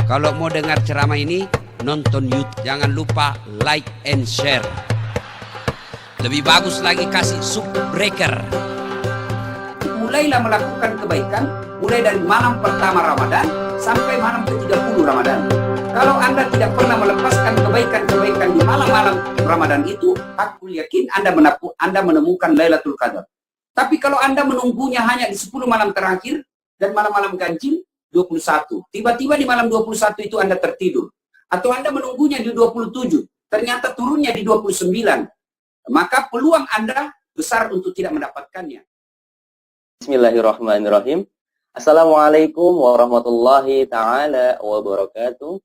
Kalau mau dengar ceramah ini, nonton YouTube. Jangan lupa like and share. Lebih bagus lagi kasih subbreaker. Mulailah melakukan kebaikan mulai dari malam pertama Ramadan sampai malam ke-30 Ramadan. Kalau Anda tidak pernah melepaskan kebaikan-kebaikan di malam-malam Ramadan itu, aku yakin Anda menemukan Lailatul Qadar. Tapi kalau Anda menunggunya hanya di 10 malam terakhir dan malam-malam ganjil 21, tiba-tiba di malam 21 itu Anda tertidur, atau Anda menunggunya di 27, ternyata turunnya di 29, maka peluang Anda besar untuk tidak mendapatkannya. Bismillahirrahmanirrahim. Assalamualaikum warahmatullahi ta'ala wabarakatuh.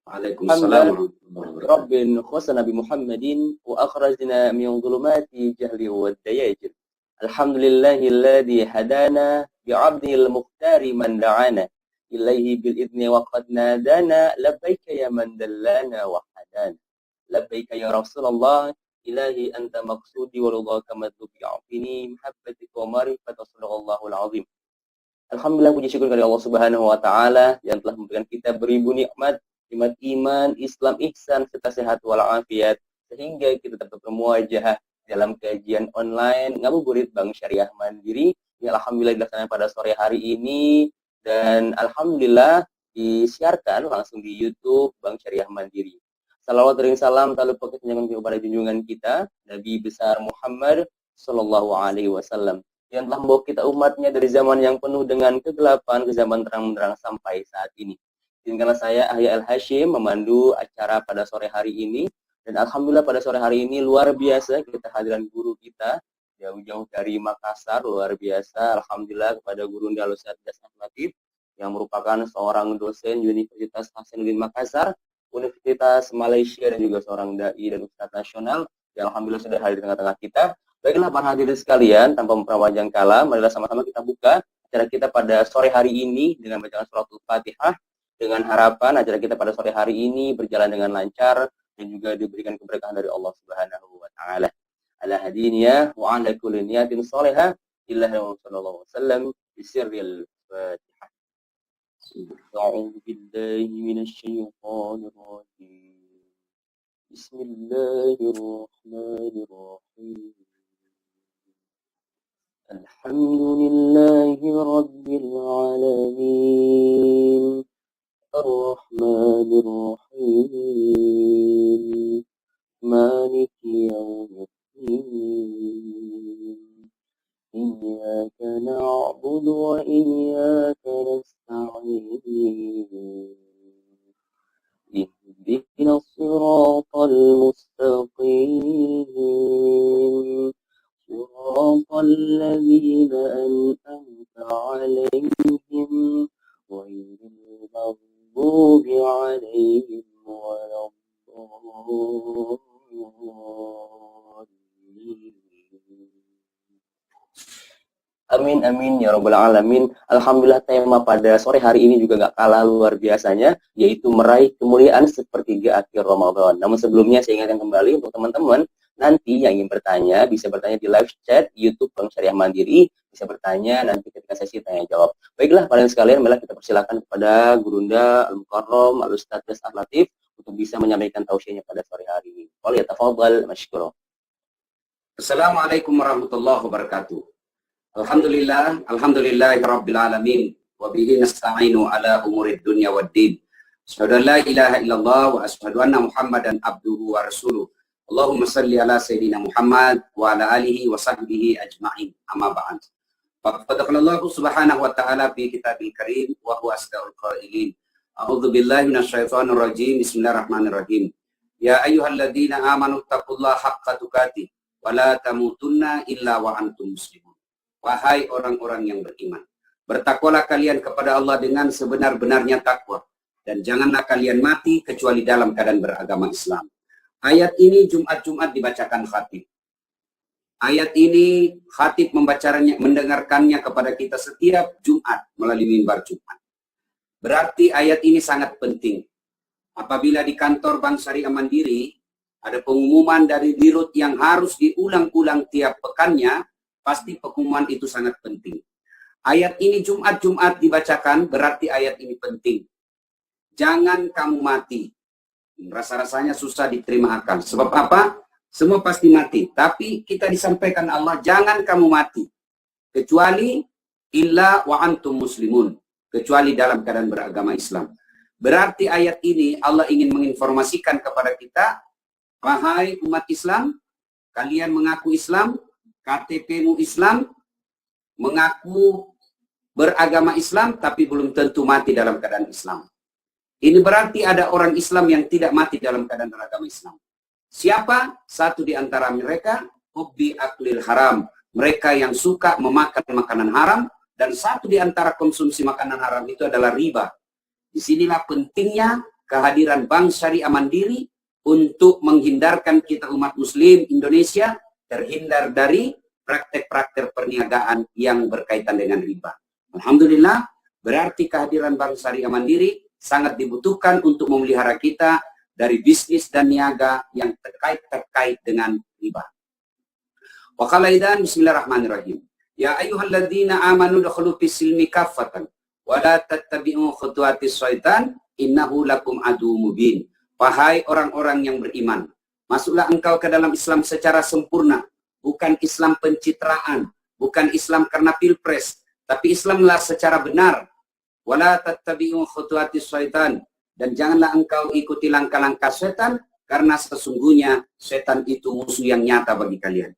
Waalaikumsalam. Rabbin khusana bi Muhammadin wa akhrajna min dhulumati jahli wa dayajir. Alhamdulillahilladzi hadana bi'abdihil muhtari man da'ana ilaihi bil idni wa qad nadana labbaika ya man dallana wa hadana labbaika ya Rasulullah ilahi anta maqsudi wa ridhaka madzubi'afini muhabbatika wa marifata sadaqallahul azim. Alhamdulillah, puji syukur kepada Allah Subhanahu wa taala yang telah memberikan kita beribu nikmat iman, Islam, ihsan, serta sehat walafiat sehingga kita dapat bermuajah dalam kajian online Ngabuburit Bank Syariah Mandiri yang alhamdulillah dilaksanakan pada sore hari ini, dan alhamdulillah disiarkan langsung di YouTube Bank Syariah Mandiri. Salawat dan salam tak lupa kita kepada junjungan kita Nabi besar Muhammad sallallahu alaihi wasallam yang telah membawa kita umatnya dari zaman yang penuh dengan kegelapan ke zaman terang-benderang sampai saat ini. Izinkanlah saya Ahya Al-Hashim memandu acara pada sore hari ini. Dan alhamdulillah pada sore hari ini luar biasa kita hadiran guru kita jauh-jauh dari Makassar, luar biasa. Alhamdulillah kepada Guru Ustaz Dasar Latif yang merupakan seorang dosen Universitas Hasanuddin Makassar, Universitas Malaysia, dan juga seorang dai dan ustaz nasional yang alhamdulillah sudah hadir di tengah-tengah kita. Baiklah para hadirin sekalian, tanpa memperpanjang kala, marilah sama-sama kita buka acara kita pada sore hari ini dengan bacaan suratul Fatihah, dengan harapan acara kita pada sore hari ini berjalan dengan lancar dan juga diberikan keberkahan dari Allah Subhanahu wa taala. Ala hadiniya wa ala kulli niyatin salihah illahi wa sallallahu wasallam bi sirril Fatihah. A'udzu billahi minasy syaithanir rajim. Bismillahirrahmanirrahim. Alhamdulillahi rabbil alamin. Ar-Rahmanir-Rahim Maliki Yawmiddin Iyyaka na'budu wa iyyaka nasta'in Ihdinas siratal mustaqim Siratal ladzina an'amta 'alaihim ghairil maghdubi 'alaihim waladdallin. Amin amin ya rabbal alamin. Alhamdulillah, tema pada sore hari ini juga gak kalah luar biasanya, yaitu meraih kemuliaan sepertiga akhir Ramadan. Namun sebelumnya saya ingatkan kembali untuk teman-teman nanti yang ingin bertanya bisa bertanya di live chat YouTube Bank Syariah Mandiri, bisa bertanya nanti ketika sesi tanya jawab. Baiklah para sekalian, malah kita persilakan kepada Gurunda Al-Mukarram Al-Ustaz Dasar Latif untuk bisa menyampaikan tausiahnya pada sore hari ini. Waliyatafadhal masykurah. Assalamualaikum warahmatullahi wabarakatuh. Alhamdulillahirabbil alamin wa bihi nasta'inu ala umurid dunya waddin. Asyhadu an la ilaha illallah wa asyhadu anna Muhammadan abduhu wa rasuluh. Allahumma salli ala sayyidina Muhammad wa ala alihi wa sahbihi ajma'in. Amma ba'd. Faqadallahu subhanahu wa ta'ala fi kitabil karim wa huwa asdaqul qailin. A'udzu billahi minasyaitonir rajim. Bismillahirrahmanirrahim. Ya ayyuhalladzina amanu taqullaha haqqa tuqatih wa la tamutunna illa wa antum muslimun. Wahai orang-orang yang beriman, bertakwalah kalian kepada Allah dengan sebenar-benarnya takwa, dan janganlah kalian mati kecuali dalam keadaan beragama Islam. Ayat ini Jumat-Jumat dibacakan khatib. Ayat ini khatib mendengarkannya kepada kita setiap Jumat melalui mimbar Jumat. Berarti ayat ini sangat penting. Apabila di kantor Bank Syariah Mandiri ada pengumuman dari dirut yang harus diulang-ulang tiap pekannya, pasti pengumuman itu sangat penting. Ayat ini Jumat-Jumat dibacakan berarti ayat ini penting. jangan kamu mati. Rasa-rasanya susah diterima akal. Sebab apa? Semua pasti mati. Tapi kita disampaikan Allah, jangan kamu mati. Kecuali illa wa antum muslimun. Kecuali dalam keadaan beragama Islam. Berarti ayat ini Allah ingin menginformasikan kepada kita, wahai umat Islam, kalian mengaku Islam, KTP-mu Islam, mengaku beragama Islam, tapi belum tentu mati dalam keadaan Islam. Ini berarti ada orang Islam yang tidak mati dalam keadaan beragama Islam. Siapa? Satu di antara mereka, hubbi aklil haram. Mereka yang suka memakan makanan haram, dan satu di antara konsumsi makanan haram itu adalah riba. Disinilah pentingnya kehadiran Bank Syariah Mandiri untuk menghindarkan kita umat muslim Indonesia terhindar dari praktek-praktek perniagaan yang berkaitan dengan riba. Alhamdulillah, berarti kehadiran Bank Syariah Mandiri sangat dibutuhkan untuk memelihara kita dari bisnis dan niaga yang terkait dengan riba. Wa qala idzan bismillahirrahmanirrahim. Ya ayyuhalladzina amanu dukhulu fis silmi kaffatan wa la tattabi'u khutuwatis syaitan innahu lakum aduwwum mubin. Wahai orang-orang yang beriman, masuklah engkau ke dalam Islam secara sempurna, bukan Islam pencitraan, bukan Islam karena pilpres, tapi Islamlah secara benar. Wala tattabi'u khutuwatis syaitan, dan janganlah engkau ikuti langkah-langkah setan, karena sesungguhnya setan itu musuh yang nyata bagi kalian.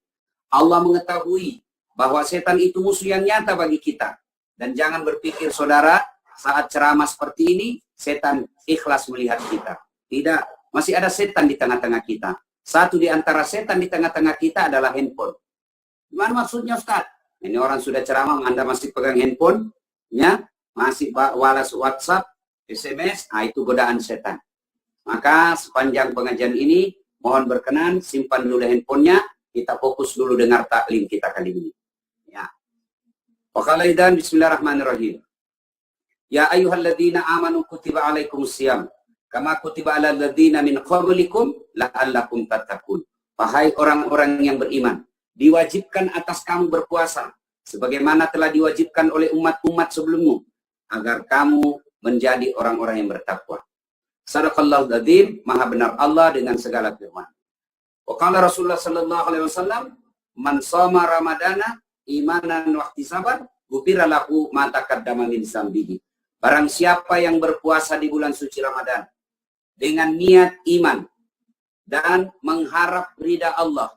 Allah mengetahui bahwa setan itu musuh yang nyata bagi kita. Dan jangan berpikir saudara, saat ceramah seperti ini, setan ikhlas melihat kita. Tidak, masih ada setan di tengah-tengah kita. Satu di antara setan di tengah-tengah kita adalah handphone. Gimana maksudnya Ustaz? Ini orang sudah ceramah, Anda masih pegang handphone, ya, masih balas WhatsApp, SMS, itu godaan setan. Maka sepanjang pengajian ini, mohon berkenan, simpan dulu handphonenya, kita fokus dulu dengar taklim kita kali ini. Ya. Wa qala idzan bismillahirrahmanirrahim. Ya ayyuhalladzina amanu kutiba alaikumusiyam kama kutiba alal ladzina min qablikum la'allakum tattaqun. Wahai orang-orang yang beriman, diwajibkan atas kamu berpuasa sebagaimana telah diwajibkan oleh umat-umat sebelummu agar kamu menjadi orang-orang yang bertakwa. Sadaqallahul adzim, maha benar Allah dengan segala firman. Wa qala Rasulullah sallallahu alaihi wasallam, man shoma ramadana imanan wa ihtisaban ghufira lahu ma taqaddama min dzambihi. Barang siapa yang berpuasa di bulan suci Ramadan dengan niat iman dan mengharap ridha Allah,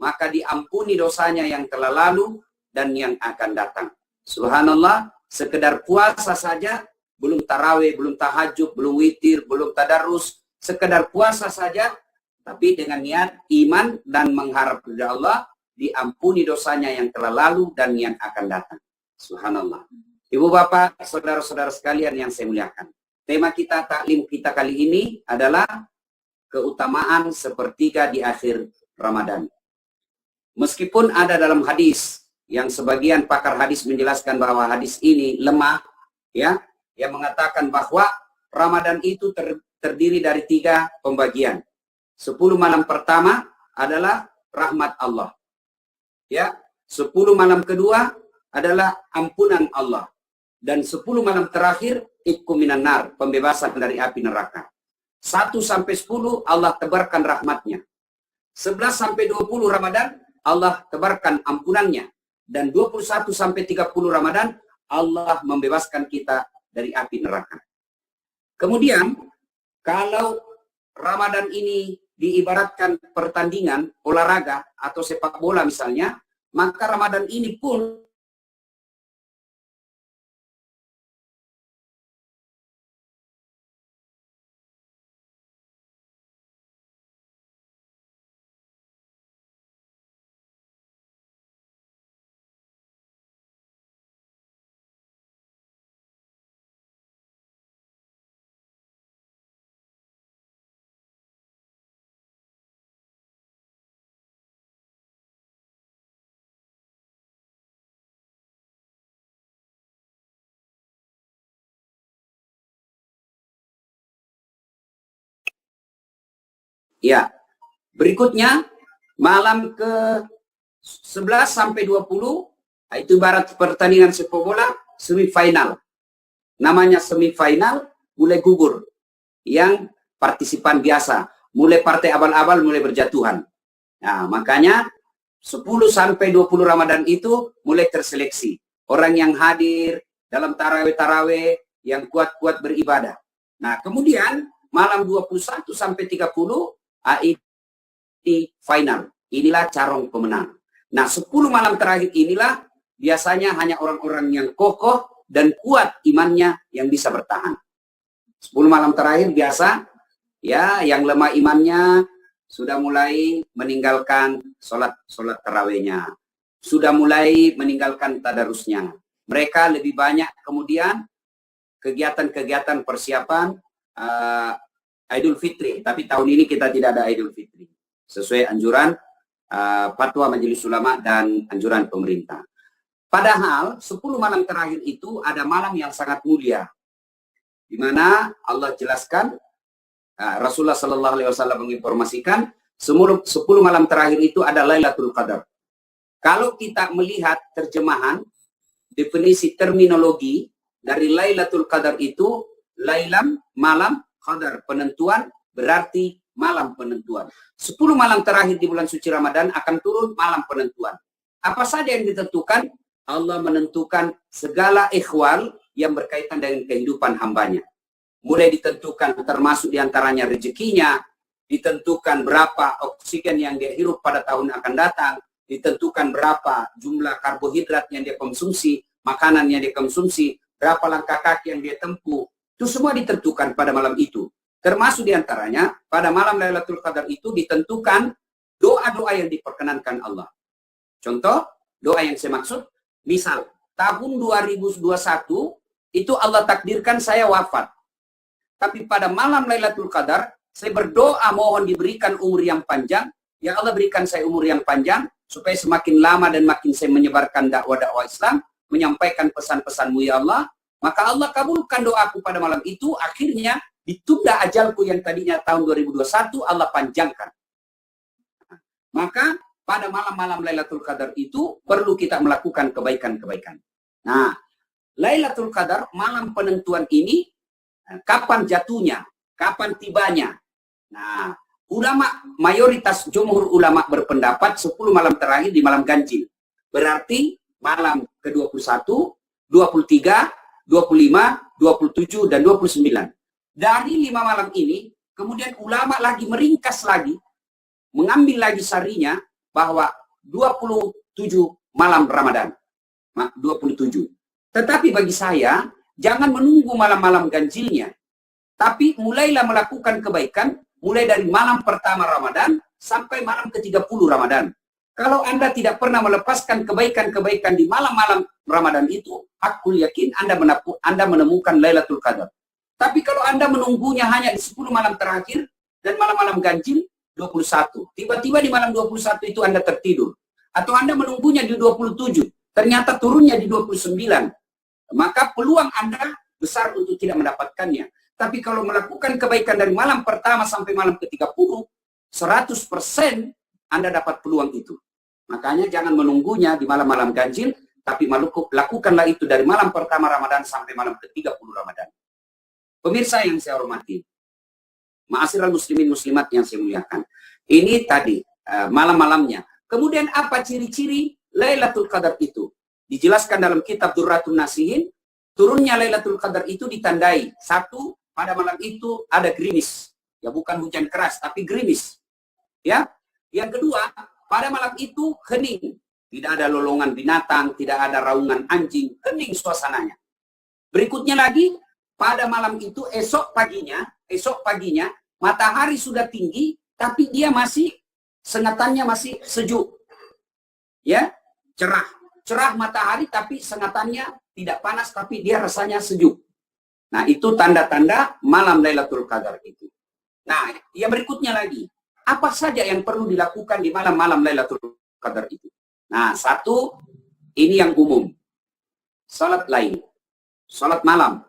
maka diampuni dosanya yang telah lalu dan yang akan datang. Subhanallah, sekedar puasa saja, belum tarawih, belum tahajud, belum witir, belum tadarus, sekedar puasa saja, tapi dengan niat iman dan mengharap ridha Allah, diampuni dosanya yang telah lalu dan yang akan datang. Subhanallah. Ibu bapak, saudara-saudara sekalian yang saya muliakan. Tema kita, taklim kita kali ini adalah keutamaan sepertiga di akhir Ramadan. Meskipun ada dalam hadis yang sebagian pakar hadis menjelaskan bahwa hadis ini lemah, ya, yang mengatakan bahwa Ramadan itu terdiri dari 3 pembagian. 10 malam pertama adalah rahmat Allah. Ya, 10 malam kedua adalah ampunan Allah. Dan 10 malam terakhir itqu minan nar, pembebasan dari api neraka. 1 sampai 10 Allah tebarkan rahmatnya. 11 sampai 20 Ramadan Allah tebarkan ampunannya. Dan 21 sampai 30 Ramadan Allah membebaskan kita dari api neraka. Kemudian kalau Ramadan ini diibaratkan pertandingan olahraga atau sepak bola misalnya, maka Ramadan ini pun ya, berikutnya malam ke 11 sampai 20 itu ibarat pertandingan sepak bola semifinal. Namanya semifinal mulai gugur. Yang partisipan biasa, mulai partai abal-abal mulai berjatuhan. Nah, makanya 10 sampai 20 Ramadan itu mulai terseleksi. Orang yang hadir dalam tarawih-tarawih yang kuat-kuat beribadah. Nah, kemudian malam 21 sampai 30 ini final. Inilah carong pemenang. Nah, 10 malam terakhir inilah biasanya hanya orang-orang yang kokoh dan kuat imannya yang bisa bertahan. 10 malam terakhir biasa ya yang lemah imannya sudah mulai meninggalkan sholat tarawihnya, sudah mulai meninggalkan tadarusnya. Mereka lebih banyak kemudian kegiatan-kegiatan persiapan Idul Fitri. Tapi tahun ini kita tidak ada Idul Fitri sesuai anjuran fatwa Majelis Ulama dan anjuran pemerintah. Padahal 10 malam terakhir itu ada malam yang sangat mulia, di mana Allah jelaskan, Rasulullah Sallallahu Alaihi Wasallam menginformasikan 10 malam terakhir itu ada Lailatul Qadar. Kalau kita melihat terjemahan, definisi terminologi dari Lailatul Qadar itu, Lailam, malam, Qadar, penentuan, berarti malam penentuan. 10 malam terakhir di bulan suci Ramadan akan turun malam penentuan. Apa saja yang ditentukan? Allah menentukan segala ikhwal yang berkaitan dengan kehidupan hambanya. Mulai ditentukan termasuk diantaranya rezekinya, ditentukan berapa oksigen yang dia hirup pada tahun akan datang, ditentukan berapa jumlah karbohidrat yang dia konsumsi, makanan yang dia konsumsi, berapa langkah kaki yang dia tempuh. Itu semua ditentukan pada malam itu. Termasuk diantaranya pada malam Lailatul Qadar itu ditentukan doa-doa yang diperkenankan Allah. Contoh, doa yang saya maksud, misal tahun 2021 itu Allah takdirkan saya wafat. Tapi pada malam Lailatul Qadar, saya berdoa mohon diberikan umur yang panjang. Ya Allah berikan saya umur yang panjang, supaya semakin lama dan makin saya menyebarkan dakwah-dakwah Islam, menyampaikan pesan-pesanmu ya Allah. Maka Allah kabulkan doaku pada malam itu, akhirnya ditunda ajalku yang tadinya tahun 2021, Allah panjangkan. Maka pada malam-malam Lailatul Qadar itu perlu kita melakukan kebaikan-kebaikan. Nah, Lailatul Qadar, malam penentuan ini, kapan jatuhnya, kapan tibanya. Nah, ulama, mayoritas jumhur ulama berpendapat 10 malam terakhir di malam ganjil. Berarti malam ke-21, 23, 25, 27, dan 29. Dari 5 malam ini, kemudian ulama lagi meringkas lagi, mengambil lagi sarinya, bahwa 27 malam Ramadan. 27. Tetapi bagi saya, jangan menunggu malam-malam ganjilnya. Tapi mulailah melakukan kebaikan, mulai dari malam pertama Ramadan, sampai malam ke-30 Ramadan. Kalau Anda tidak pernah melepaskan kebaikan-kebaikan di malam-malam Ramadan itu, aku yakin Anda menemukan Lailatul Qadar. Tapi kalau Anda menunggunya hanya di 10 malam terakhir, dan malam-malam ganjil, 21. Tiba-tiba di malam 21 itu Anda tertidur. Atau Anda menunggunya di 27. Ternyata turunnya di 29. Maka peluang Anda besar untuk tidak mendapatkannya. Tapi kalau melakukan kebaikan dari malam pertama sampai malam ke-30, 100% Anda dapat peluang itu. Makanya jangan menunggunya di malam-malam ganjil, tapi lakukanlah itu dari malam pertama Ramadan sampai malam ke-30 Ramadan. Pemirsa yang saya hormati, ma'asyiral muslimin muslimat yang saya muliakan. Ini tadi malam-malamnya. Kemudian apa ciri-ciri Lailatul Qadar itu? Dijelaskan dalam kitab Durratun Nasihin, turunnya Lailatul Qadar itu ditandai. Satu, pada malam itu ada gerimis. Ya bukan hujan keras, tapi gerimis. Ya. Yang kedua, pada malam itu hening. Tidak ada lolongan binatang, tidak ada raungan anjing, hening suasananya. Berikutnya lagi, pada malam itu esok paginya matahari sudah tinggi, tapi dia masih sengatannya masih sejuk. Ya, cerah matahari tapi sengatannya tidak panas tapi dia rasanya sejuk. Nah, itu tanda-tanda malam Lailatul Qadar itu. Nah, yang berikutnya lagi, apa saja yang perlu dilakukan di malam-malam Lailatul Qadar itu? Nah, satu, ini yang umum. Salat lail, salat malam.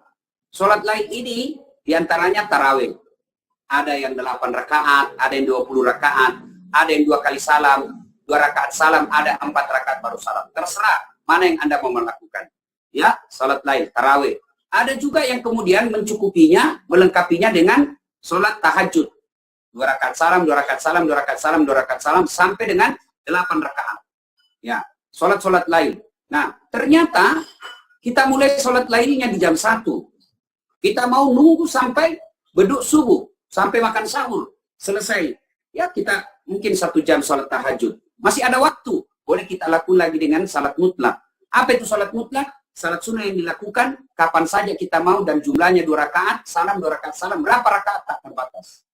Salat lail ini diantaranya tarawih. Ada yang 8 rakaat, ada yang 20 rakaat, ada yang 2 kali salam, 2 rakaat salam, ada 4 rakaat baru salam. Terserah mana yang Anda mau melakukan. Ya, salat lail, tarawih. Ada juga yang kemudian mencukupinya, melengkapinya dengan sholat tahajud. 2 rakaat salam, 2 rakaat salam, 2 rakaat salam, 2 rakaat salam, sampai dengan 8 rakaat. Ya, sholat lain. Nah, ternyata kita mulai sholat lainnya di jam 1. Kita mau nunggu sampai beduk subuh, sampai makan sahur, selesai. Ya, kita mungkin 1 jam sholat tahajud. Masih ada waktu. Boleh kita lakukan lagi dengan salat mutlak. Apa itu salat mutlak? Salat sunnah yang dilakukan kapan saja kita mau dan jumlahnya 2 rakaat, salam 2 rakaat salam. Berapa rakaat? Tak terbatas.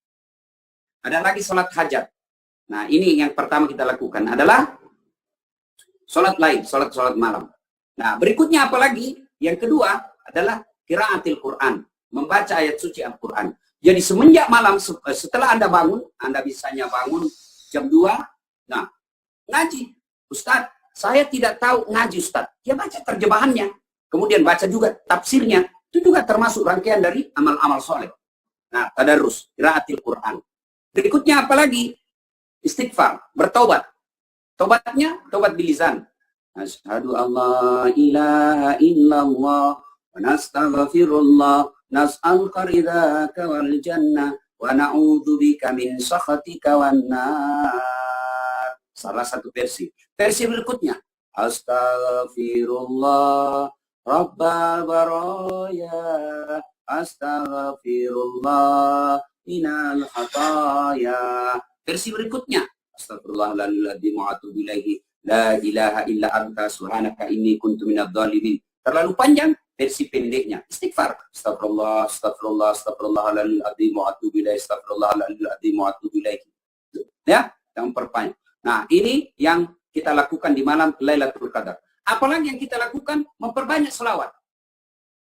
Ada lagi salat hajat. Nah, ini yang pertama kita lakukan adalah salat lain, salat malam. Nah, berikutnya apa lagi? Yang kedua adalah qiraatil Quran, membaca ayat suci Al-Quran. Jadi semenjak malam, setelah Anda bangun, Anda bisanya bangun jam 2, nah, ngaji. Ustaz, saya tidak tahu ngaji Ustaz. Ya baca terjemahannya. Kemudian baca juga tafsirnya. Itu juga termasuk rangkaian dari amal-amal soleh. Nah, tadarus, qiraatil Quran. Berikutnya apa lagi? Istighfar, bertobat. Tobatnya, tobat bilisan. Asyhadu alla ilaha illallah wa nastaghfirullah nas'aluka ridhaka wal jannah wa na'udzubika min sakhatika wan nar. Salah satu versi. Versi berikutnya, astaghfirullah rabbal baraya astaghfirullah minal khataya. Versi berikutnya, astagfirullahaladzim wa atubu ilaihi la ilaha illa anta subhanaka inni kuntu minadz dzalimin. Terlalu panjang, versi pendeknya istighfar, astagfirullah astagfirullah astagfirullahaladzim wa atubu ilaihi astagfirullahaladzim wa atubu ilaihi. Ya, yang perpanjang. Nah, ini yang kita lakukan di malam Lailatul Qadar. Apalagi yang kita lakukan? Memperbanyak selawat.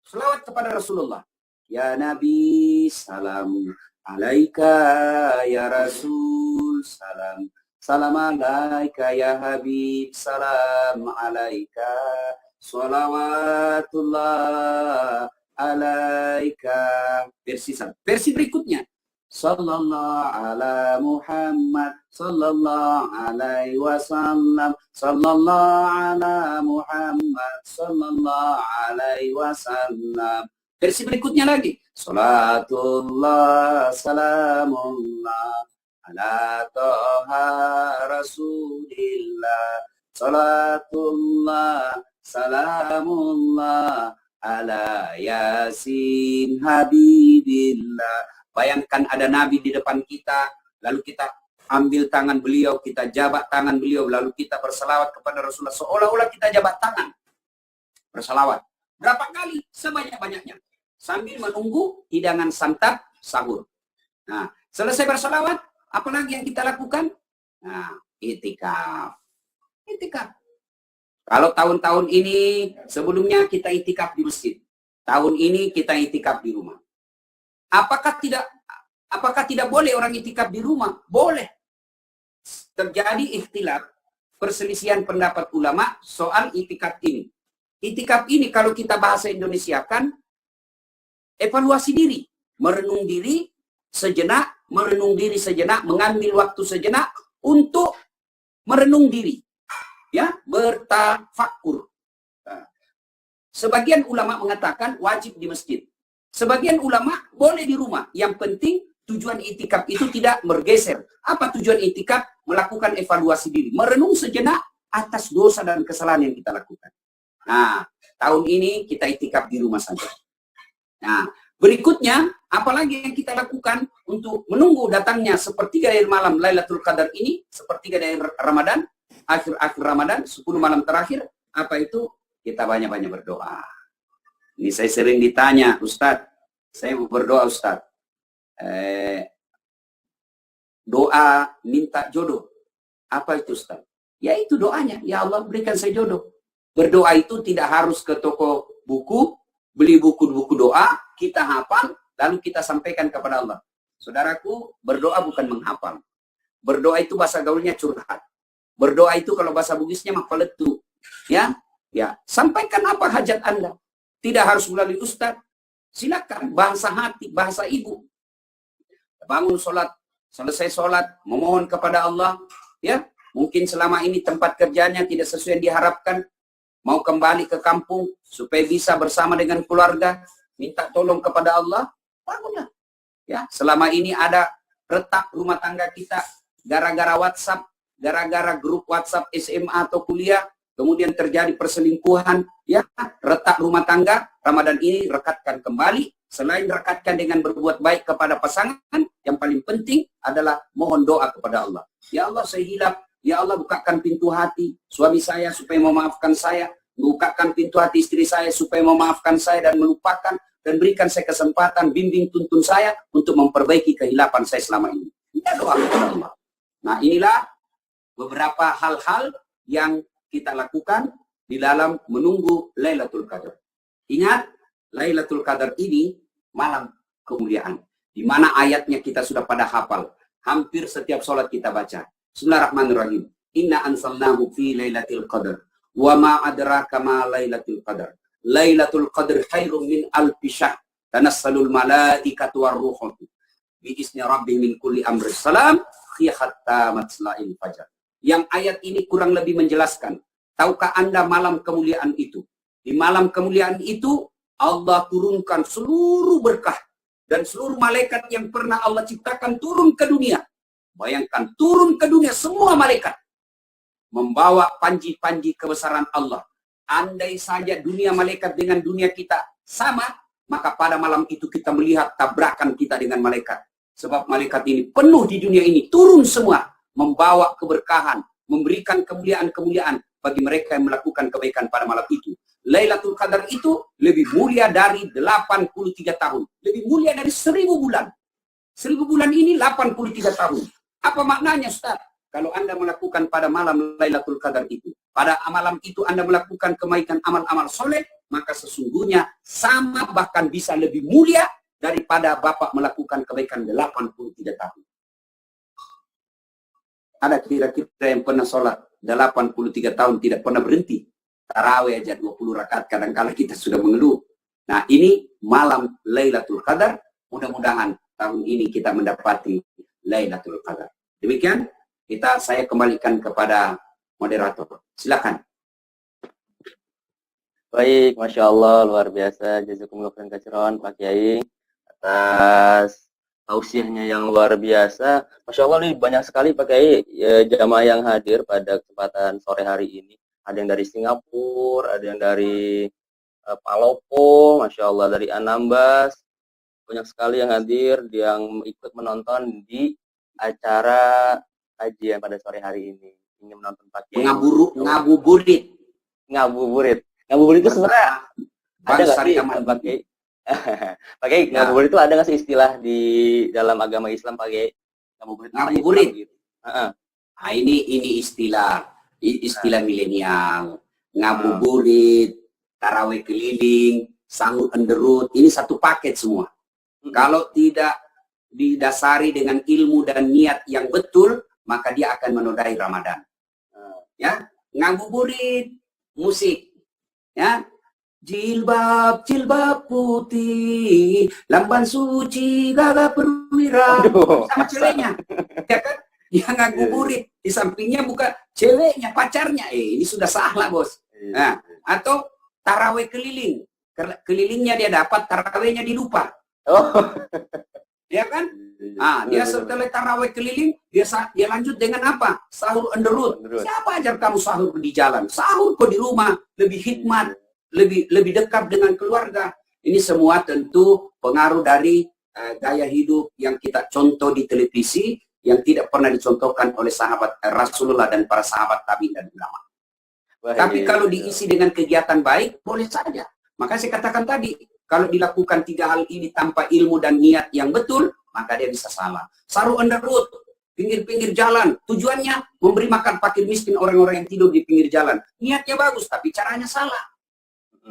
Selawat kepada Rasulullah. Ya Nabi, salam alaika ya Rasul, salam. Salam alaika ya Habib, salam alaika. Salawatullah alaika. Versi berikutnya. Sallallahu ala Muhammad sallallahu alaihi wasallam sallallahu ala Muhammad sallallahu alaihi wasallam. Versi berikutnya lagi, salatullah salamullah ala toha rasulillah salatullah salamullah ala yasin habibillah. Bayangkan ada Nabi di depan kita, lalu kita ambil tangan beliau, kita jabat tangan beliau, lalu kita berselawat kepada Rasulullah, seolah-olah kita jabat tangan. Berselawat. Berapa kali? Sebanyak-banyaknya. Sambil menunggu hidangan santap sahur. Nah, selesai berselawat, apa lagi yang kita lakukan? Nah, itikaf. Itikaf. Kalau tahun-tahun ini, sebelumnya kita itikaf di masjid. Tahun ini kita itikaf di rumah. Apakah tidak boleh orang itikaf di rumah? Boleh. Terjadi ikhtilaf, perselisihan pendapat ulama soal itikaf ini. Itikaf ini kalau kita bahasa Indonesia kan evaluasi diri, merenung diri sejenak, mengambil waktu sejenak untuk merenung diri. Ya, bertafakur. Nah, sebagian ulama mengatakan wajib di masjid. Sebagian ulama boleh di rumah. Yang penting tujuan itikaf itu tidak bergeser. Apa tujuan itikaf? Melakukan evaluasi diri. Merenung sejenak atas dosa dan kesalahan yang kita lakukan. Nah, tahun ini kita itikaf di rumah saja. Nah, berikutnya, apalagi yang kita lakukan untuk menunggu datangnya sepertiga dari malam Lailatul Qadar ini, sepertiga dari Ramadan, akhir-akhir Ramadan, 10 malam terakhir, apa itu? Kita banyak-banyak berdoa. Ini saya sering ditanya, Ustadz, saya mau berdoa Ustadz. Doa minta jodoh. Apa itu Ustadz? Ya itu doanya, ya Allah berikan saya jodoh. Berdoa itu tidak harus ke toko buku, beli buku-buku doa, kita hafal, lalu kita sampaikan kepada Allah. Saudaraku, berdoa bukan menghafal. Berdoa itu bahasa gaulnya curhat. Berdoa itu kalau bahasa Bugisnya mah peletu. Ya, sampaikan apa hajat Anda. Tidak harus melalui ustaz. Silakan bahasa hati, bahasa ibu. Bangun sholat, selesai sholat, memohon kepada Allah. Ya, mungkin selama ini tempat kerjanya tidak sesuai yang diharapkan. Mau kembali ke kampung supaya bisa bersama dengan keluarga. minta tolong kepada Allah, bangunlah. Ya, selama ini ada retak rumah tangga kita gara-gara WhatsApp, gara-gara grup WhatsApp SMA atau kuliah, kemudian terjadi perselingkuhan, ya, retak rumah tangga. Ramadan ini rekatkan kembali. Selain rekatkan dengan berbuat baik kepada pasangan, yang paling penting adalah mohon doa kepada Allah. Ya Allah, saya hilaf. Ya Allah, bukakan pintu hati suami saya supaya memaafkan saya. Bukakan pintu hati istri saya supaya memaafkan saya dan melupakan, dan berikan saya kesempatan, bimbing tuntun saya untuk memperbaiki kehilapan saya selama ini. Kita doa kepada Allah. Nah, inilah beberapa hal-hal yang kita lakukan di dalam menunggu Lailatul Qadar. Ingat, Lailatul Qadar ini malam kemuliaan, di mana ayatnya kita sudah pada hafal. Hampir setiap sholat kita baca. Bismillahirrahmanirrahim. Inna ansalnahu fi Lailatul Qadar. Wa ma adraka ma Lailatul Qadar. Lailatul Qadar khairum min alfi syahr. Tanassalul malaikatu warruhu bi izni rabbihim min kulli amri. Salam hatta matla'il fajar. Yang ayat ini kurang lebih menjelaskan. Tahukah Anda malam kemuliaan itu? Di malam kemuliaan itu Allah turunkan seluruh berkah dan seluruh malaikat yang pernah Allah ciptakan turun ke dunia. Bayangkan, turun ke dunia semua malaikat membawa panji-panji kebesaran Allah. Andai saja dunia malaikat dengan dunia kita sama, maka pada malam itu kita melihat tabrakan kita dengan malaikat. Sebab malaikat ini penuh di dunia ini, turun semua, membawa keberkahan, memberikan kemuliaan-kemuliaan bagi mereka yang melakukan kebaikan pada malam itu. Lailatul Qadar itu lebih mulia dari 83 tahun. Lebih mulia dari 1000 bulan. 1000 bulan ini 83 tahun. Apa maknanya, Ustaz? Kalau Anda melakukan pada malam Lailatul Qadar itu, pada malam itu Anda melakukan kebaikan amal-amal soleh, maka sesungguhnya sama bahkan bisa lebih mulia daripada Bapak melakukan kebaikan 83 tahun. Ada kira-kira yang pernah sholat 83 tahun tidak pernah berhenti. Tarawih aja 20 rakaat, kadang-kala kita sudah mengeluh. Nah, ini malam Lailatul Qadar. Mudah-mudahan tahun ini kita mendapati Lailatul Qadar. Demikian, saya kembalikan kepada moderator. Silakan. Baik, Masya Allah, luar biasa. Jazakumullah khairan katsiran, Pak Kiai, atas tausiahnya yang luar biasa. Masya Allah, ini banyak sekali Pak Kiai jamaah yang hadir pada kesempatan sore hari ini. Ada yang dari Singapura, ada yang dari Palopo, Masya Allah, dari Anambas. Banyak sekali yang hadir, yang ikut menonton di acara kajian pada sore hari ini. Ingin menonton Pak Kiai. Ngabuburit. Ngabuburit itu sebenarnya ada nggak sih Pak Kiai? Pak Kiai, ngabuburit itu ada nggak sih istilah di dalam agama Islam, Pak Kiai? Ngabuburit. Gitu. Nah, ini istilah milenial. Ngabuburit, tarawih keliling, sahur underut, ini satu paket semua. Kalau tidak didasari dengan ilmu dan niat yang betul, maka dia akan menodai Ramadan. Ya, ngabuburit, musik. Ya, jilbab putih, lamban suci gagah perwira, sama ceweknya, ya kan? Dia ngabuburit, di sampingnya bukan ceweknya, pacarnya. Ini sudah salah, bos. Nah, atau tarawih keliling, kelilingnya dia dapat, tarawihnya dilupa. Ya kan? Ah, dia setelah tarawih keliling, dia lanjut dengan apa? Sahur underut. Siapa ajar kamu sahur di jalan? Sahur kok di rumah, lebih hikmat, lebih dekat dengan keluarga. Ini semua tentu pengaruh dari gaya hidup yang kita contoh di televisi, yang tidak pernah dicontohkan oleh sahabat Rasulullah dan para sahabat tabi'in dan ulama. Tapi kalau diisi dengan kegiatan baik, boleh saja. Maka saya katakan tadi, kalau dilakukan 3 hal ini tanpa ilmu dan niat yang betul, maka dia bisa salah. Sahur underut, pinggir-pinggir jalan, tujuannya memberi makan fakir miskin orang-orang yang tidur di pinggir jalan. Niatnya bagus, tapi caranya salah.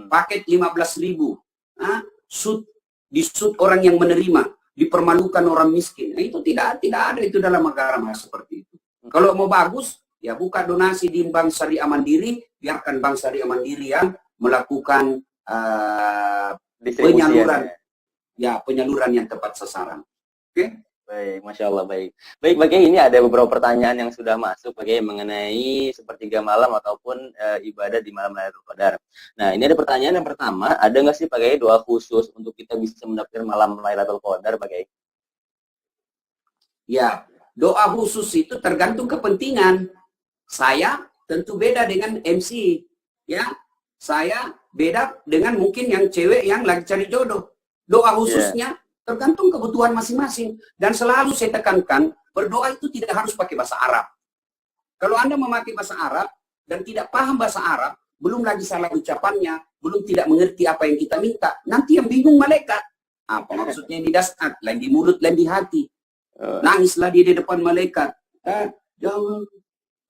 Paket 15.000, disut orang yang menerima, dipermalukan orang miskin. Nah, itu tidak ada itu dalam agama seperti itu. Kalau mau bagus, ya buka donasi di Bank Syariah Mandiri, biarkan Bank Syariah Mandiri yang melakukan penyaluran yang tepat sasaran. Oke? Baik, Masya Allah, baik. Baik, Pak Kiai, ini ada beberapa pertanyaan yang sudah masuk, Pak Kiai, mengenai sepertiga malam ataupun ibadah di malam Lailatul Qadar. Nah, ini ada pertanyaan yang pertama, ada nggak sih, Pak Kiai, doa khusus untuk kita bisa mendapatkan malam Lailatul Qadar, Pak Kiai? Ya, doa khusus itu tergantung kepentingan. Saya tentu beda dengan MC. Ya, saya beda dengan mungkin yang cewek yang lagi cari jodoh. Doa khususnya tergantung kebutuhan masing-masing. Dan selalu saya tekankan, berdoa itu tidak harus pakai bahasa Arab. Kalau Anda memakai bahasa Arab dan tidak paham bahasa Arab, belum lagi salah ucapannya, belum tidak mengerti apa yang kita minta, nanti yang bingung malaikat. Apa maksudnya yang di dasar, lain di mulut, lain di hati. Nangislah dia di depan malaikat. Jangan.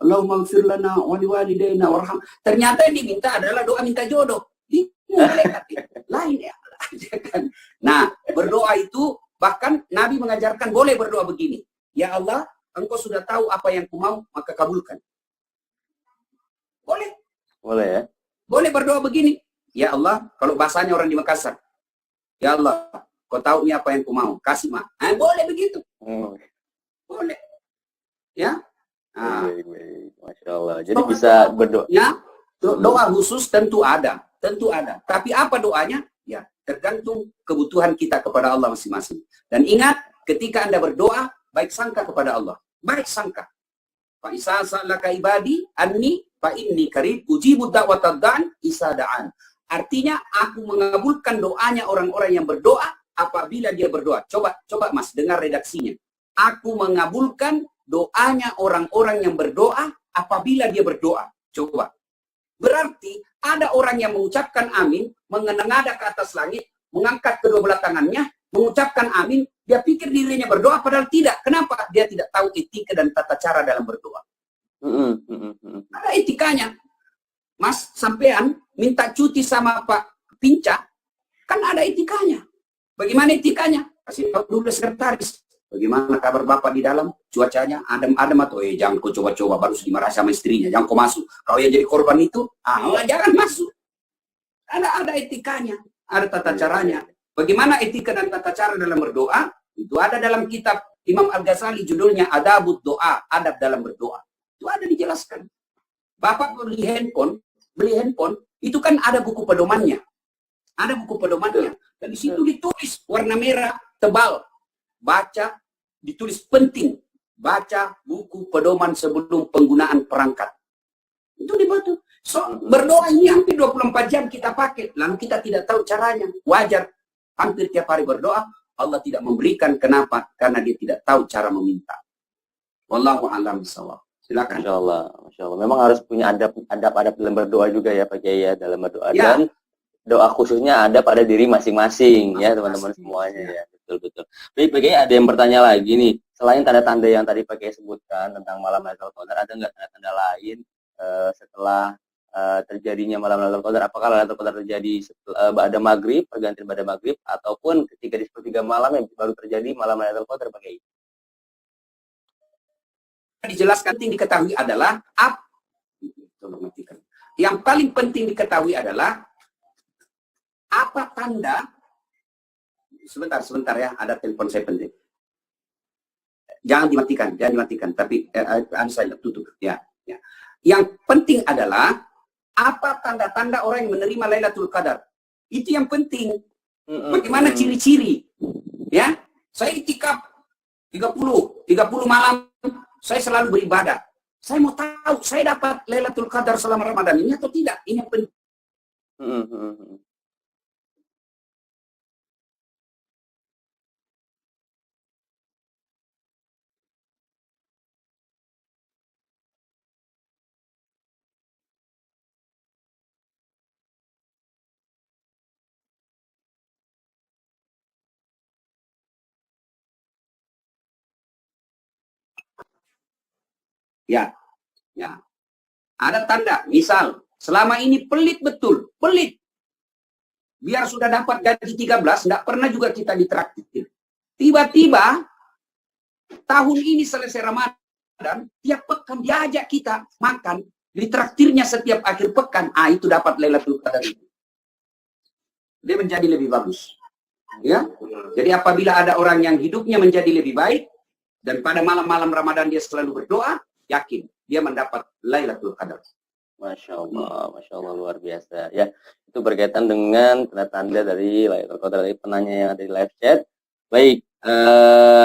Allahumma gfir lana wa liwalidayna warham. Ternyata yang diminta adalah doa minta jodoh. Bingung malaikat. Lain ya. Nah, berdoa itu bahkan Nabi mengajarkan boleh berdoa begini. Ya Allah, Engkau sudah tahu apa yang ku mau, maka kabulkan. Boleh. Boleh ya? Boleh berdoa begini. Ya Allah, kalau bahasanya orang di Makassar. Ya Allah, Kau tahu ini apa yang ku mau, kasih mah. Boleh begitu. Boleh. Ya. Baik. Masya Allah. Jadi bisa berdoa. Ya, doa khusus tentu ada. Tentu ada. Tapi apa doanya? Ya, tergantung kebutuhan kita kepada Allah masing-masing. Dan ingat, ketika Anda berdoa, baik sangka kepada Allah. Baik sangka. Fa isa sa'alaka ibadi anni fa inni qarib ujibu da'watad da'i isa da'an. Artinya aku mengabulkan doanya orang-orang yang berdoa apabila dia berdoa. Coba Mas dengar redaksinya. Aku mengabulkan doanya orang-orang yang berdoa apabila dia berdoa. Coba. Berarti ada orang yang mengucapkan amin, mengenang-nada ke atas langit, mengangkat kedua belah tangannya, mengucapkan amin, dia pikir dirinya berdoa, padahal tidak. Kenapa? Dia tidak tahu etika dan tata cara dalam berdoa. Ada etikanya. Mas, sampean minta cuti sama Pak Pinca, kan ada etikanya. Bagaimana etikanya? Kasih tahu dulu sekretaris. Bagaimana kabar Bapak di dalam? Cuacanya adem-adem atau jangan kau coba-coba baru dimarahi sama istrinya. Jangan kau masuk. Kau yang jadi korban itu, jangan masuk. Ada etikanya, ada tata caranya. Bagaimana etika dan tata cara dalam berdoa? Itu ada dalam kitab Imam Al-Ghazali judulnya Adabud Doa, adab dalam berdoa. Itu ada dijelaskan. Bapak beli handphone, itu kan ada buku pedomannya. Ada buku pedomannya. Dan di situ ditulis warna merah tebal. Baca, ditulis penting. Baca buku pedoman sebelum penggunaan perangkat. Itu dibantu. So, berdoa ini hampir 24 jam kita pakai. Lalu kita tidak tahu caranya. Wajar. Hampir tiap hari berdoa. Allah tidak memberikan. Kenapa? Karena dia tidak tahu cara meminta. Wallahu a'lam bishawab. Silakan. Masya Allah. Masya Allah. Memang harus punya adab dalam berdoa juga ya Pak Kiai ya. Dalam berdoa. Ya. Dan doa khususnya ada pada diri masing-masing ya teman-teman semuanya ya. Betul. Baik, Pak Kiai, ada yang bertanya lagi nih. Selain tanda-tanda yang tadi Pak Kiai sebutkan tentang malam Lailatul Qadar, ada nggak tanda-tanda lain setelah terjadinya malam Lailatul Qadar? Apakah Lailatul Qadar terjadi pada maghrib, pergantian pada maghrib, ataupun ketika di sepertiga malam yang baru terjadi malam Lailatul Qadar, Pak Kiai? Dijelaskan penting diketahui adalah yang paling penting diketahui adalah apa tanda. Sebentar ya, ada telepon saya penting. Jangan dimatikan, tapi saya tutup ya. Yang penting adalah apa tanda-tanda orang yang menerima Lailatul Qadar. Itu yang penting. Bagaimana ciri-ciri? Ya, saya itikaf 30 malam, saya selalu beribadah. Saya mau tahu saya dapat Lailatul Qadar selama Ramadan ini atau tidak. Ini yang penting. Ya. Ada tanda, misal selama ini pelit betul, pelit. Biar sudah dapat gaji 13, enggak pernah juga kita ditraktir. Tiba-tiba tahun ini selesai Ramadan, tiap pekan diajak kita makan, ditraktirnya setiap akhir pekan. Itu dapat Lailatul Qadar itu. Dia menjadi lebih bagus. Ya. Jadi apabila ada orang yang hidupnya menjadi lebih baik, dan pada malam-malam Ramadan dia selalu berdoa, yakin dia mendapat Lailatul Qadar. Masya Allah luar biasa. Ya, itu berkaitan dengan tanda-tanda dari Lailatul Qadar dari penanya yang ada di live chat. Baik,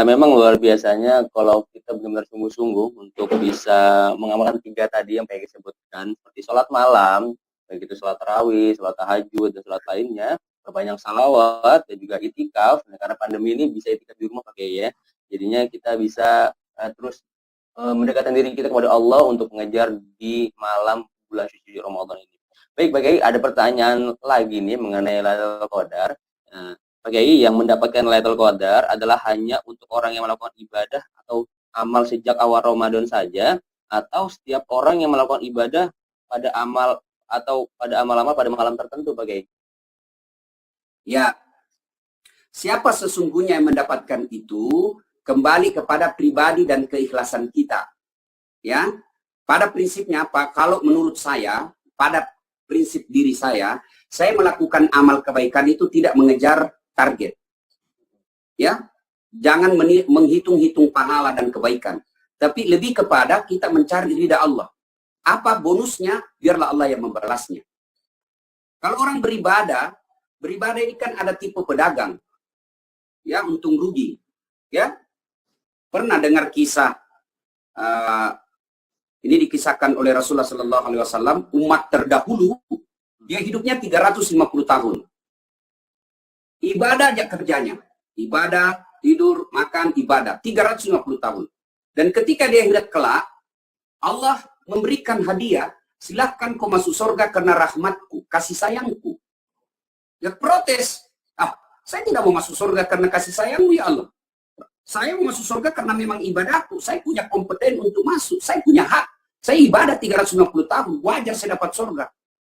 memang luar biasanya kalau kita benar-benar sungguh-sungguh untuk bisa mengamalkan 3 tadi yang kayak disebutkan, seperti sholat malam, begitu sholat tarawih, sholat tahajud, dan sholat lainnya, perbanyak salawat, dan juga itikaf. Nah, karena pandemi ini bisa itikaf di rumah pakai ya. Jadinya kita bisa terus mendekatkan diri kita kepada Allah untuk mengejar di malam bulan suci Ramadan ini. Baik, Pak Kiai, ada pertanyaan lagi nih mengenai Lailatul Qadar. Pak Kiai, yang mendapatkan Lailatul Qadar adalah hanya untuk orang yang melakukan ibadah atau amal sejak awal Ramadan saja, atau setiap orang yang melakukan ibadah pada amal atau pada amal-amal pada malam tertentu, Pak Kiai? Ya, siapa sesungguhnya yang mendapatkan itu kembali kepada pribadi dan keikhlasan kita. Ya, pada prinsipnya apa? Kalau menurut saya, pada prinsip diri saya melakukan amal kebaikan itu tidak mengejar target. Ya, jangan menghitung-hitung pahala dan kebaikan, tapi lebih kepada kita mencari ridha Allah. Apa bonusnya? Biarlah Allah yang membalasnya. Kalau orang beribadah ini kan ada tipe pedagang. Ya, untung rugi. Ya, pernah dengar kisah ini dikisahkan oleh Rasulullah SAW, umat terdahulu dia hidupnya 350 tahun. Ibadah aja kerjanya, ibadah, tidur, makan, ibadah, 350 tahun. Dan ketika dia hendak kelak, Allah memberikan hadiah, silahkan kau masuk surga karena rahmatku, kasih sayangku. Ya protes, saya tidak mau masuk surga karena kasih sayangmu ya Allah. Saya mau masuk surga karena memang ibadahku. Saya punya kompeten untuk masuk. Saya punya hak. Saya ibadah 350 tahun. Wajar saya dapat surga.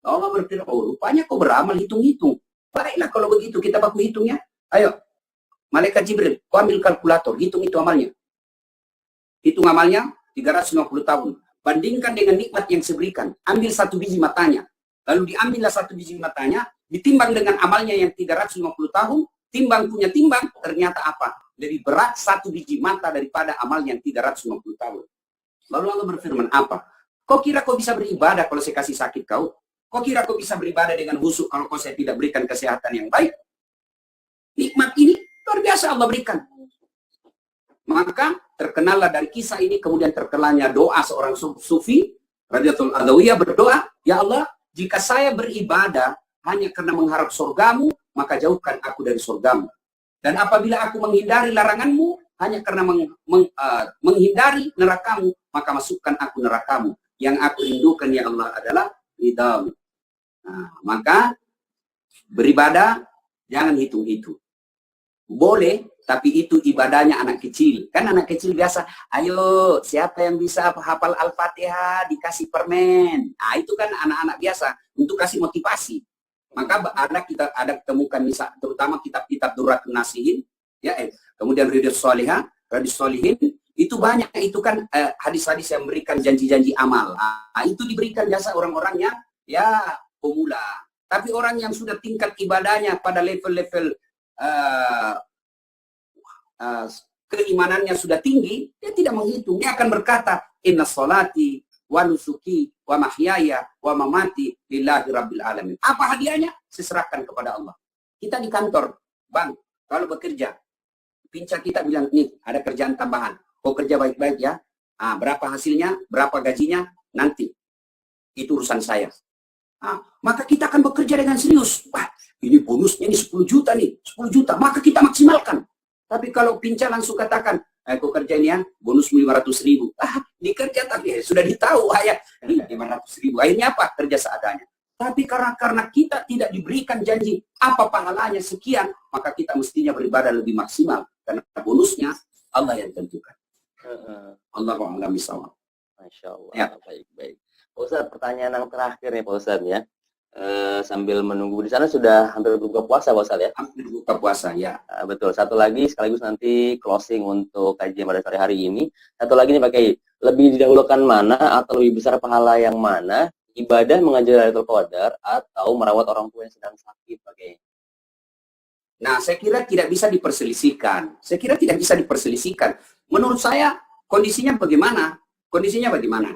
Allah berfirman, oh rupanya kau beramal hitung-hitung. Baiklah kalau begitu kita baku hitungnya. Ayo, Malaikat Jibril, kau ambil kalkulator. Hitung itu amalnya. Hitung amalnya 350 tahun. Bandingkan dengan nikmat yang saya berikan. Ambil 1 biji matanya. Lalu diambillah 1 biji matanya. Ditimbang dengan amalnya yang 350 tahun. Timbang punya timbang. Ternyata apa? Lebih berat 1 biji mata daripada amal yang 350 tahun. Lalu Allah berfirman, apa? Kau kira kau bisa beribadah kalau saya kasih sakit kau? Kau kira kau bisa beribadah dengan husuk kalau kau saya tidak berikan kesehatan yang baik? Nikmat ini luar biasa Allah berikan. Maka terkenallah dari kisah ini, kemudian terkenalnya doa seorang sufi, Radiatul Adawiyah berdoa, ya Allah, jika saya beribadah hanya karena mengharap surgamu, maka jauhkan aku dari surgamu. Dan apabila aku menghindari laranganmu, hanya karena menghindari nerakamu, maka masukkan aku nerakamu. Yang aku rindukan ya Allah adalah ridhamu. Nah, maka beribadah jangan hitung-hitung. Boleh, tapi itu ibadahnya anak kecil. Kan anak kecil biasa, ayo siapa yang bisa hafal Al-Fatihah dikasih permen. Nah, itu kan anak-anak biasa untuk kasih motivasi. Maka kita temukan misal, terutama kitab-kitab Durratun Nasihin, ya, kemudian Riyadhus Shalihin, itu banyak itu kan hadis-hadis yang memberikan janji-janji amal. Nah, itu diberikan jasa orang-orangnya ya pemula. Tapi orang yang sudah tingkat ibadahnya pada level-level keimanannya sudah tinggi, dia tidak menghitung. Dia akan berkata, inna sholati wa nusuki wa mahyaya wa mamati lillahi rabbil alamin. Apa hadiahnya? Seserahkan kepada Allah. Kita di kantor, bang, kalau bekerja, pincak kita bilang, nih ada kerjaan tambahan. Kau kerja baik-baik ya. Berapa hasilnya, berapa gajinya, nanti. Itu urusan saya. Maka kita akan bekerja dengan serius. Wah, ini bonusnya ini 10 juta nih, 10 juta. Maka kita maksimalkan. Tapi kalau pincak langsung katakan, kau kerja ini ya, bonus 500.000. Dikerja tapi sudah ditahu ya, 500.000. Akhirnya apa? Kerja seadanya. Tapi karena kita tidak diberikan janji apa pahalanya sekian, maka kita mestinya beribadah lebih maksimal. Karena bonusnya Allah yang tentukan. Allahu a'lam bishawab. Masya Allah. Ya. Baik. Pak Ustadz, pertanyaan yang terakhir nih Pak Ustadz ya. Sambil menunggu di sana sudah hampir berbuka puasa Pak Ustadz ya. Hampir berbuka puasa ya. Betul. Satu lagi sekaligus nanti closing untuk kajian pada sore hari ini. Satu lagi nih Pak Kiai, lebih didahulukan mana atau lebih besar pahala yang mana? Ibadah mengajar Lailatul Qadar atau merawat orang tua yang sedang sakit Pak Kiai? Nah, saya kira tidak bisa diperselisihkan. Menurut saya kondisinya bagaimana? Kondisinya bagaimana?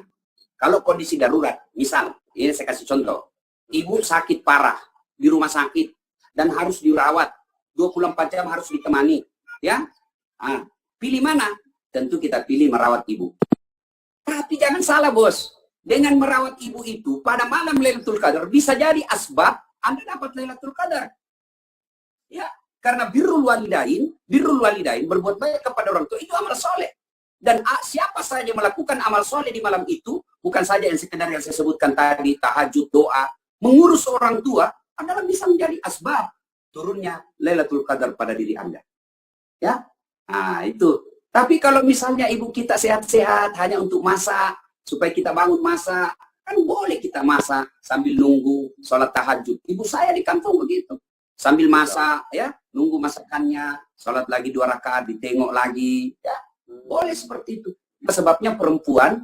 Kalau kondisi darurat, misal, ini saya kasih contoh, ibu sakit parah di rumah sakit dan harus dirawat 24 jam harus ditemani, ya. Pilih mana? Tentu kita pilih merawat ibu. Tapi jangan salah, Bos. Dengan merawat ibu itu pada malam Lailatul Qadar bisa jadi asbab Anda dapat Lailatul Qadar. Ya, karena birrul walidain berbuat baik kepada orang tua itu amal soleh. Dan siapa saja melakukan amal soleh di malam itu, bukan saja yang sekedar yang saya sebutkan tadi, tahajud, doa, mengurus orang tua, adalah bisa menjadi asbab turunnya Lailatul Qadar pada diri Anda. Ya, itu. Tapi kalau misalnya ibu kita sehat-sehat hanya untuk masak, supaya kita bangun masak, kan boleh kita masak sambil nunggu sholat tahajud. Ibu saya di kampung begitu. Sambil masak, ya, nunggu masakannya, sholat lagi 2 rakaat, ditengok lagi, ya, boleh seperti itu. Sebabnya perempuan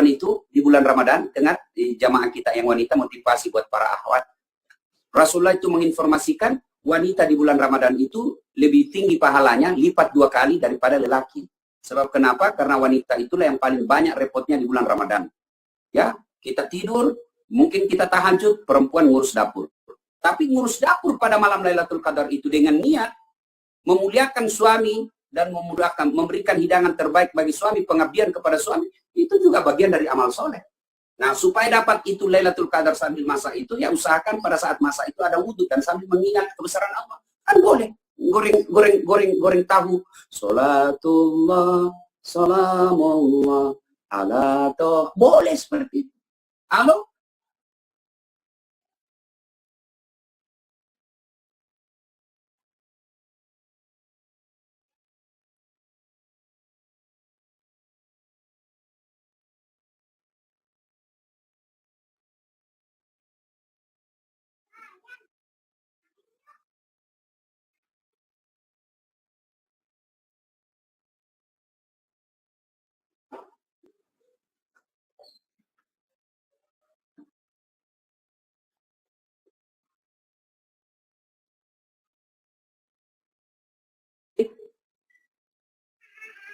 itu di bulan Ramadan, dengar di jamaah kita yang wanita, motivasi buat para akhwat. Rasulullah itu menginformasikan wanita di bulan Ramadan itu lebih tinggi pahalanya, lipat 2 kali daripada lelaki. Sebab kenapa? Karena wanita itulah yang paling banyak repotnya di bulan Ramadan. Ya, kita tidur, mungkin kita tahajud, perempuan ngurus dapur. Tapi ngurus dapur pada malam Lailatul Qadar itu dengan niat memuliakan suami dan memberikan hidangan terbaik bagi suami, pengabdian kepada suami, itu juga bagian dari amal soleh. Nah, supaya dapat itu Lailatul Qadar sambil masak itu, ya usahakan pada saat masak itu ada wudhu dan sambil mengingat kebesaran Allah. Kan boleh. Goreng tahu. Salatullah, salamullah, ala toh. Boleh seperti itu. Halo?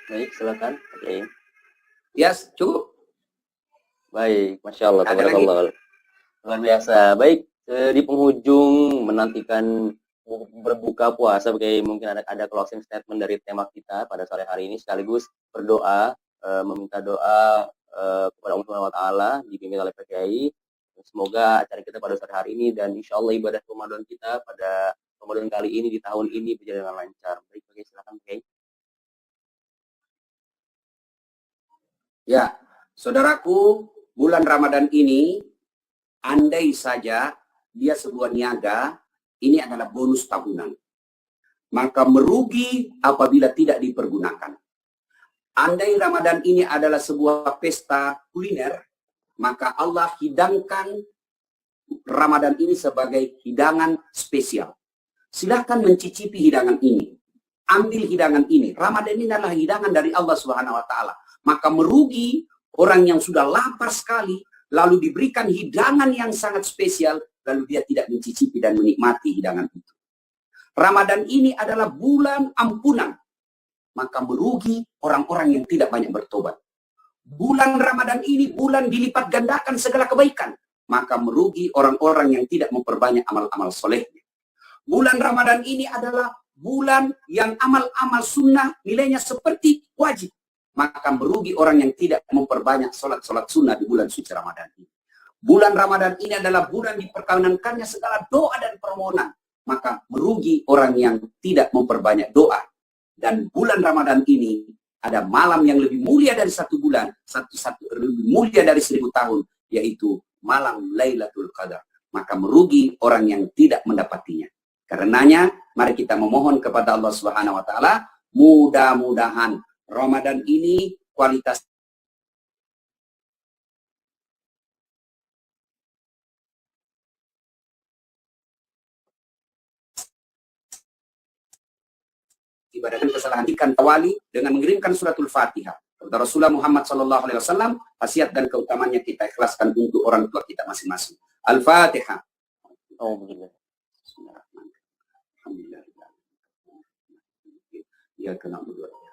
Baik, silakan. Oke. Yes, cukup. Baik, Masya Allah, Ada lagi? tabarakallah. Luar biasa. Baik, di penghujung menantikan berbuka puasa, mungkin ada closing statement dari tema kita pada sore hari ini, sekaligus berdoa, meminta doa kepada Allah Subhanahu wa Ta'ala, dipimpin oleh PKI. Semoga acara kita pada sore hari ini dan insya Allah ibadah Ramadan kita pada Ramadan kali ini di tahun ini berjalan dengan lancar. Baik, PKI, silakan PKI. Ya, saudaraku, bulan Ramadan ini, andai saja dia sebuah niaga, ini adalah bonus tahunan. Maka merugi apabila tidak dipergunakan. Andai Ramadan ini adalah sebuah pesta kuliner, maka Allah hidangkan Ramadan ini sebagai hidangan spesial. Silahkan mencicipi hidangan ini. Ambil hidangan ini. Ramadan ini adalah hidangan dari Allah Subhanahu wa Ta'ala. Maka merugi orang yang sudah lapar sekali, lalu diberikan hidangan yang sangat spesial, lalu dia tidak mencicipi dan menikmati hidangan itu. Ramadan ini adalah bulan ampunan, maka merugi orang-orang yang tidak banyak bertobat. Bulan Ramadan ini bulan dilipat gandakan segala kebaikan, maka merugi orang-orang yang tidak memperbanyak amal-amal solehnya. Bulan Ramadan ini adalah bulan yang amal-amal sunnah nilainya seperti wajib, maka merugi orang yang tidak memperbanyak sholat-sholat sunnah di bulan suci Ramadan ini. Bulan Ramadan ini adalah bulan diperkenankannya segala doa dan permohonan, maka merugi orang yang tidak memperbanyak doa. Dan bulan Ramadan ini ada malam yang lebih mulia dari 1 bulan, lebih mulia dari 1000 tahun, yaitu malam Lailatul Qadar. Maka merugi orang yang tidak mendapatinya. Karenanya, mari kita memohon kepada Allah Subhanahu wa Ta'ala, mudah-mudahan Ramadan ini kualitas ibadah dan kesalahan ikan tawali dengan mengirimkan suratul Fatihah. Kata Rasulullah Muhammad sallallahu alaihi wasallam, khasiat dan keutamanya kita ikhlaskan untuk orang tua kita masing-masing. Al-Fatihah. Alhamdulillah. Alhamdulillah. Ya kena berdoa.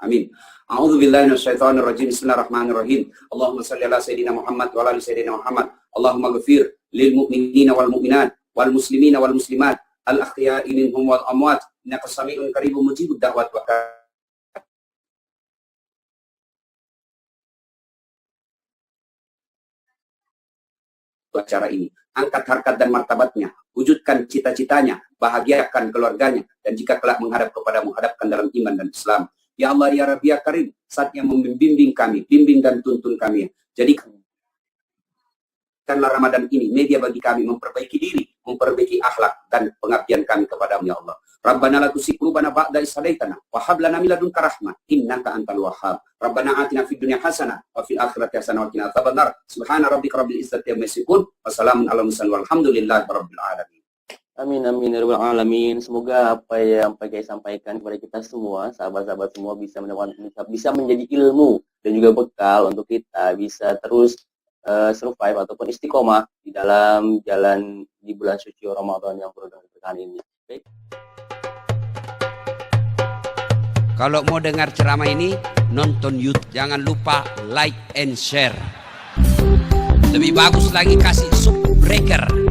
Amin. A'udzu billahi minasyaitonir rajim. Bismillahirrahmanirrahim. Allahumma shalli ala sayidina Muhammad wa ala ali sayidina Muhammad. Allahumma ighfir lil mu'minina wal mu'minat wal muslimina wal muslimat al ahya'i minhum wal amwat innaka sami'un qaribun mujibud da'wat wa acara ini. Angkat harkat dan martabatnya, wujudkan cita-citanya, bahagiakan keluarganya, dan jika kelak menghadap kepadamu, hadapkan dalam iman dan Islam. Ya Allah, ya Rabbi, ya Karim, saatnya membimbing kami, bimbing dan tuntun kami. Jadi, karena Ramadan ini, media bagi kami memperbaiki diri, memperbaiki akhlak dan pengabdian kami kepadamu, ya Allah. Rabbana la tuzigh qulubana ba'da idh hadaitana wa hab lana min ladunka rahmah innaka antal wahhab. Rabbana atina fid dunya hasanah wa fil akhirati hasanah wa qina adzabannar. Subhana rabbika rabbil izzati amma yasifun wa salamun alal mursalin walhamdulillahi rabbil alamin. Amin amin ya rabbal alamin. Semoga apa yang Pak Kiai sampaikan kepada kita semua, sahabat-sahabat semua bisa menjadi ilmu dan juga bekal untuk kita bisa terus survive ataupun istiqomah di dalam jalan di bulan suci Ramadan yang penuh dengan berkah ini. Baik. Kalau mau dengar ceramah ini, nonton YouTube. Jangan lupa like and share. Lebih bagus lagi kasih subbreaker.